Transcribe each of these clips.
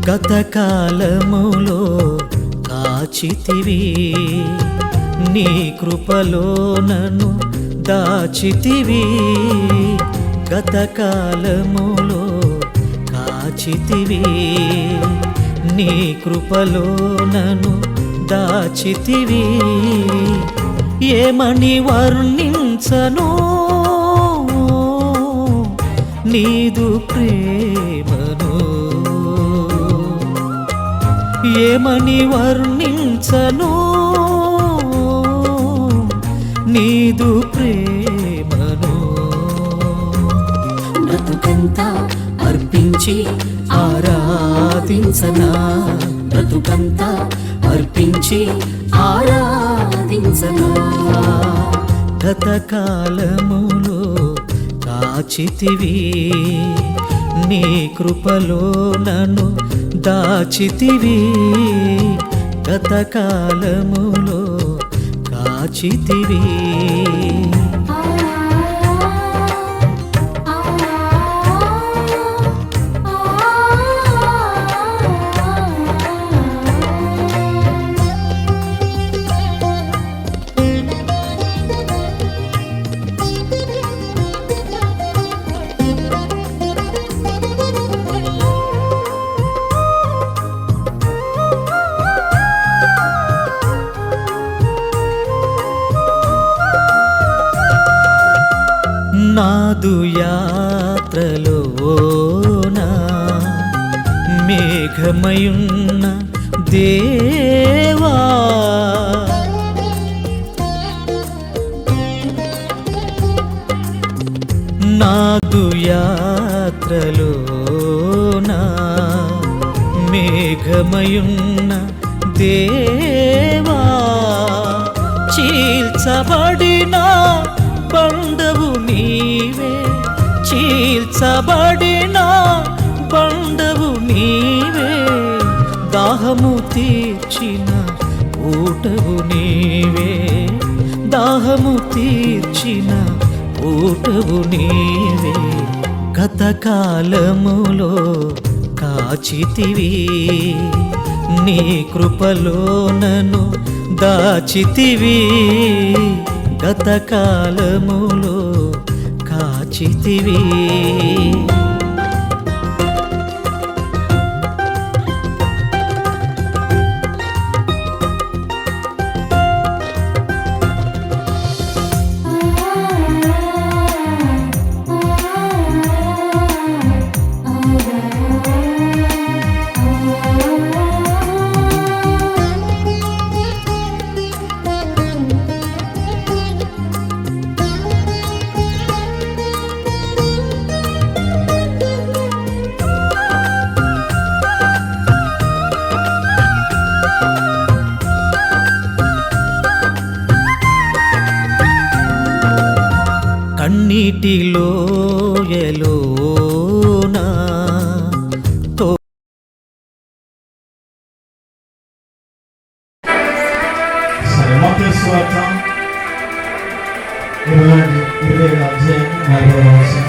గతకాలములో కాచితివి, నీ కృపలో నన్ను దాచితివి. గతకాలములో కాచితివి, నీ కృపలో నన్ను దాచితివి. ఏమని వర్ణించను నీదు ప్రేమను, ఏమని వర్ణించను నీదు ప్రేమను. బ్రతుకంతా అర్పించి ఆరాధించనా, బ్రతుకంతా అర్పించి ఆరాధించనా. గతకాలములో కాచితివి, నీ కృపలో నన్ను దాచితివి. గతకాలములో కాచితివి. నాదు యాత్రలోన మేఘమయున్న దేవా, నాదు యాత్రలోన మేఘమయున్న దేవా. చీల్చబడిన బండవు నీవే, చీల్చబడిన బండవు నీవే. దాహము తీర్చిన ఊటవు నీవే, దాహము తీర్చిన ఊటవు నీవే. గతకాలములో కాచితివి, నీ కృపలో నన్ను దాచితివి. గతకాలములో కాచితివి. కన్నీటిలో ఎలోనా మత్తయి సువార్త 27వ అధ్యాయం 4వ వచనం.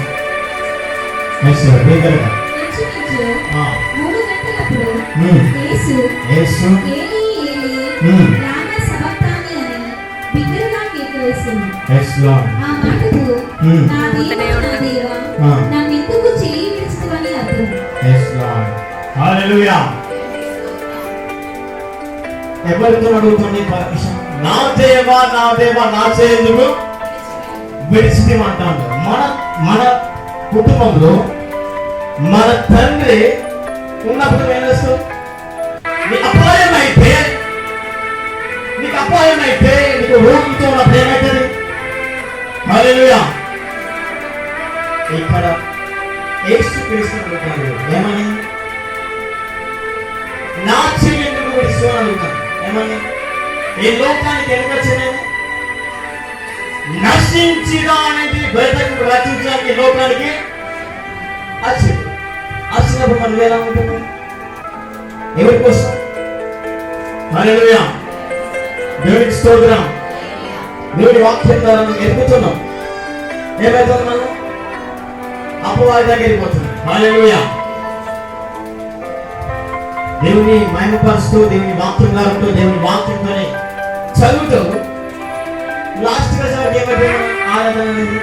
యేసు ఎవరితో అడుగుతుంది పర్మిషన్? నా దేవా నా దేవా నా చేయందుకు విడిచిమంటాడు. మన కుటుంబంలో మన తండ్రి ఉన్నప్పుడు ఏం చేస్తావు? నీకు అపాయమైతే నీకు రోగితో ఉన్నప్పుడు ఏమవుతుంది? హల్లెలూయా. ఇక్కడ యేసుక్రీస్తు ఏమని? నా చెయ్యెందుకు విడిచిపోని అడుగుతాను. ఏమని? ఈ లోకానికి ఎందుకు వచ్చింది? నశించిదా అనేది బయటకు రచించడానికి లోకానికి వచ్చింది. వచ్చినప్పుడు మనం ఎలా ఉంటుంది? ఎవరి కోసం? హల్లెలూయా. దేవునికి స్తోత్రం. దేవుడి వాక్యం ద్వారా ఎదుగుతున్నాం. ఏమవుతుంది? మనం అపవాది దగ్గరికి పోతున్నాం. హల్లెలూయా. దేవుని మహిమపరుస్తూ, దేవుని వాక్యం గారుతూ, దేవుని వాక్యంతోనే చదువుతూ లాస్ట్ గా ఏమైపోయిన ఆరాధన అనేది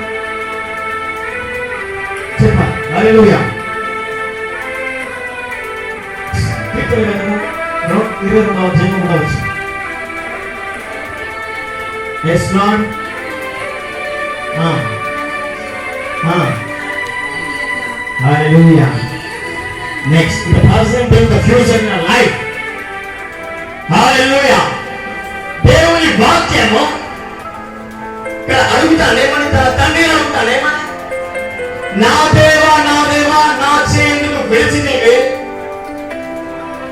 చెప్పాలి. హల్లెలూయా. కీర్తన గ్రంథము 22వ అధ్యాయం కూడా వచ్చింది. Yes, Lord. Hallelujah. Next, the present and the future in our life. Hallelujah. దేవుని వాక్యము ఇక్కడ అడుగుతానేమని, తన తండ్రిని అడుగుతానేమని, నా దేవా నా చేయందుకు విడిచి నీవే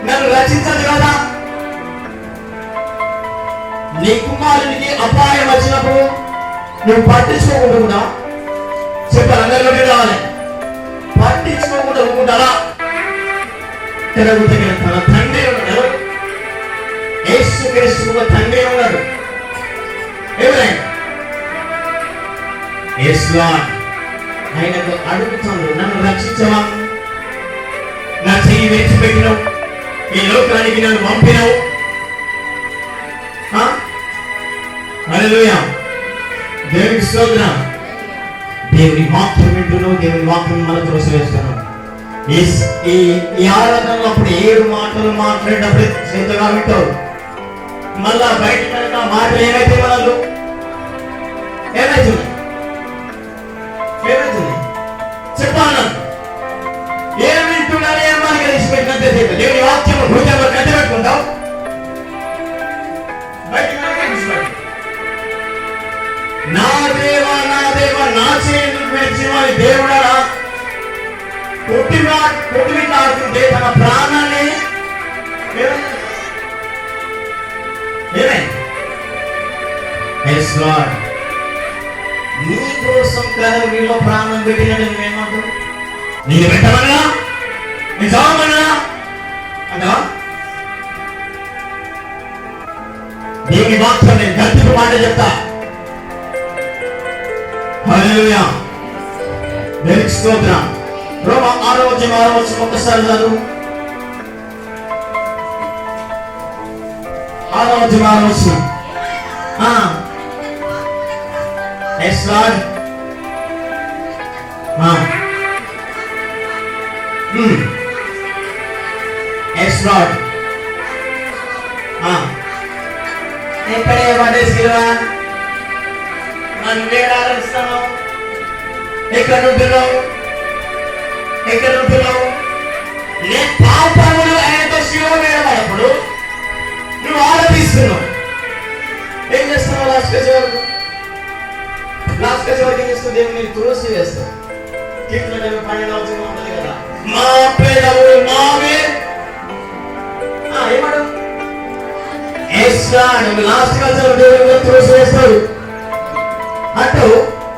నన్ను రచించదు కదా. నీ కుమారునికి అపాయం వచ్చినప్పుడు నువ్వు పట్టించుకోకుండా చెప్పాలి. అందరిలోనే రావాలి. పట్టించుకోకుండా ఊరుకుంటారా? తిరుగుతగిన తన తండ్రి ఉన్నాడు. యేసుక్రీస్తు తండ్రి ఉన్నాడు. ఎవరైనా ఆయనకు అడుగుతాడు, నన్ను రక్షించవా? నా చెయ్యి విడిచిపెట్టినావు, ఈ లోకానికి నన్ను పంపినావు. హల్లెలూయా. దేవునికి స్తోత్రం. దేవుని వాక్యం వింటున్నావు, దేవుని వాక్యం మనకు రుసవేస్తున్నావు. ఈ ఆరాధనలో అప్పుడు 7 మాటలు మాట్లాడేటప్పుడు శ్రద్ధగా వింటావు. మళ్ళా బయట మాటలు ఏమైతే మనకు ఏమైతున్నాయి చెప్పాను. ఏం వింటున్నారు, ఏం మనకి తెలిసిపెట్టినంతే దేవుని వాక్యం హృదయంలో కట్టబెట్టుకుంటావు. నా దేవా నా చేతులు పెంచి వారి దేవుడా కొట్టిమిట్లాడుతుంటే తన ప్రాణాన్ని నీ కోసం కదా వీళ్ళు ప్రాణం పెట్టినట్టు నువ్వేమంటావు? నేను పెట్టమన్నా, నేను చావమన్నా అంటావా? దేవుని వాక్యం నేను గట్టిగా మాట చెప్తా. హల్లెలూయా. దేవునికి స్తోత్రం. రోమా 6వ అధ్యాయం ఒక్కసారి చదువు. 6వ అధ్యాయం Yes, Lord. Yes, Lord. ఎక్కడే పడేసిరా? నన్ను వేడాడిస్తాను. ఎక్కడ ఉంటున్నావు? నేను పాపములు ఆయనతో శిలువ వేయబడినప్పుడు నువ్వు ఆరాధిస్తున్నావు. ఏం చేస్తున్నావు? లాస్ట్ వరకు ఏం చేస్తావు? దేవుని తులసి వేస్తావు. కీర్తన 12వ ఉంటుంది కదా, మా పెదవులు మావే ఏమాడు లాస్ట్ దేవుని తులసి వేస్తాడు అంటూ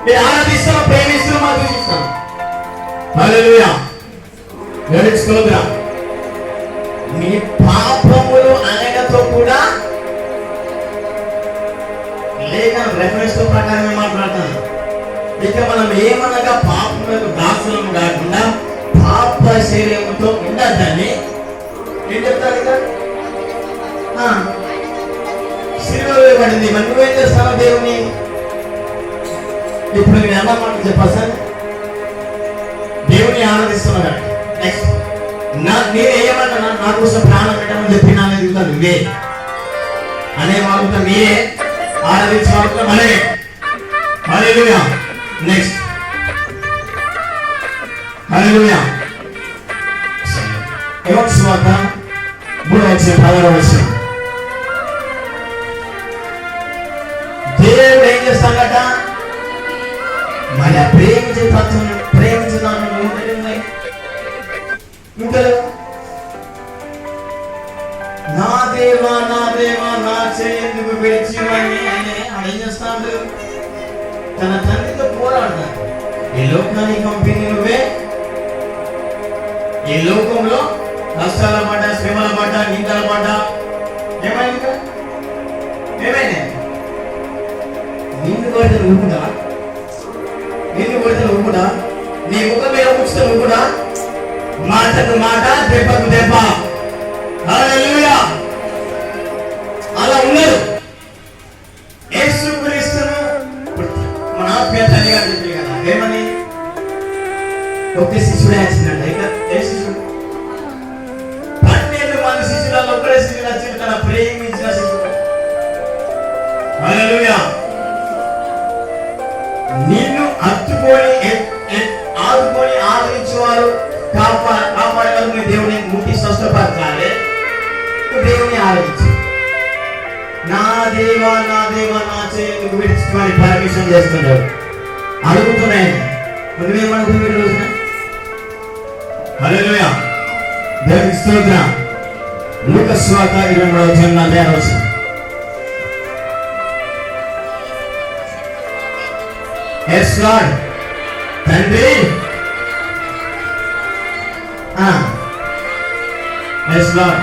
నేను ఆరాధిస్తాను, ప్రేమిస్తాను, మాకు చూస్తాను. హల్లెలూయా. దేవునికి స్తోత్రం. మీ పాపములు అనగతో కూడా లేక రెఫరెన్స్ ప్రకారమే మాట్లాడతాను. ఇక మనం ఏమనగా పాపములకు దాసులను కాకుండా పాప శరీరంతో ఉండద్దని ఏం చెప్తారు? ఇక శిలువ వేయబడింది. మరి నువ్వేం చేస్తావు? దేవుని ఇప్పుడు నేను ఎలా మాట చెప్పా సార్? దేవుని ఆరాధిస్తున్నాడు. నెక్స్ట్ నేనేమన్నా నా కోసం ప్రాణం పెట్టమని చెప్పినా నువ్వే అనే వాడుతా, మీరే ఆరాధించే మనమే. హల్లెలూయా. నెక్స్ట్ హల్లెలూయా. యోహాను సువార్త 3వ అధ్యాయం 16వ వచనం. దేవుడు ఏం చేస్తాడట? మరి ఆ ప్రేమించుతాను నా దేవా నా చేయందుకు విడిచి ఆయన ఏం చేస్తాడు? తన తండ్రితో పోరాడతాడు. ఈ లోకానికి పంపింది నువ్వే. ఈ లోకంలో కష్టాల మాట, శ్రమల మాట, నిందల మాట ఏమైంది? నిన్ను కొడితే నువ్వు కూడా, నీ ముఖం మీద ఉంచుతా నువ్వు కూడా, మాటకు మాట, దెబ్బకు దెబ్బ. ఒక్క శిష్యుడే వచ్చిందంట. ఇంకా ఏ శిష్యుడు? 12 మంది శిష్యులలో ఒక్కడే శిష్యుడు వచ్చింది, తన ప్రేమించిన శిష్యుడు. హల్లెలూయా. నిన్ను హత్తుకొని ఆదుకొని ఆదరించేవారు, కాపాడేవారు మీ దేవుని ముట్టి స్వస్థపరచాలి. దేవుని ఆదరించి నా దేవా నా దేవా నా చేతులకు విడిచుకొని పర్మిషన్ చేస్తున్నాడు. అడుగుతున్నాయి నువ్వేమనుకుంది రోజున? హల్లెలూయా. దేవునికి స్తోత్రం. లూకా సువార్త 23:43. Yes Lord. తండ్రి. Yes Lord.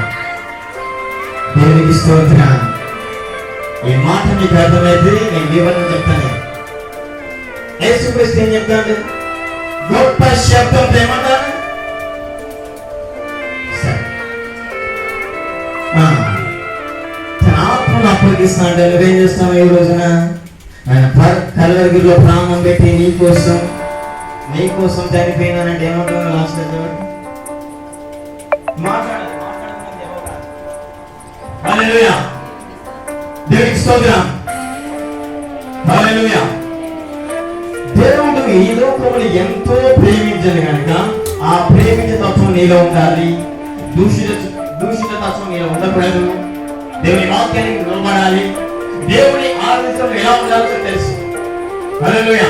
దేవునికి స్తోత్రం. ఈ మాట మీకు అర్థమైతే నేను వివరణ చెప్తాను. యేసుక్రీస్తు ఏం చెప్తాడు? గొప్ప శబ్దంతో ఏమంటారు? తన ఆత్మను అప్పగిస్తాడు. నువ్వేం చేస్తావు ఈ రోజున? ఆయన కల్వరిగిరిలో ప్రాణం పెట్టి నీకోసం చనిపోయిందనంటే ఏమంటావు? లాస్ట్ హల్లెలూయా. దేవునికి స్తోత్రం. హల్లెలూయా. దేవుడు ఈ లోకముని ఎంతో ప్రేమించను కనుక ఆ ప్రేమించే తత్వం నీలో ఉండాలి. దూషిత తత్వం నీలో ఉండకూడదు. దేవుని వాక్యానికి లోబడాలి. దేవుని ఆరాధించడం ఎలా ఉండాలో తెలుసు. హల్లెలూయా.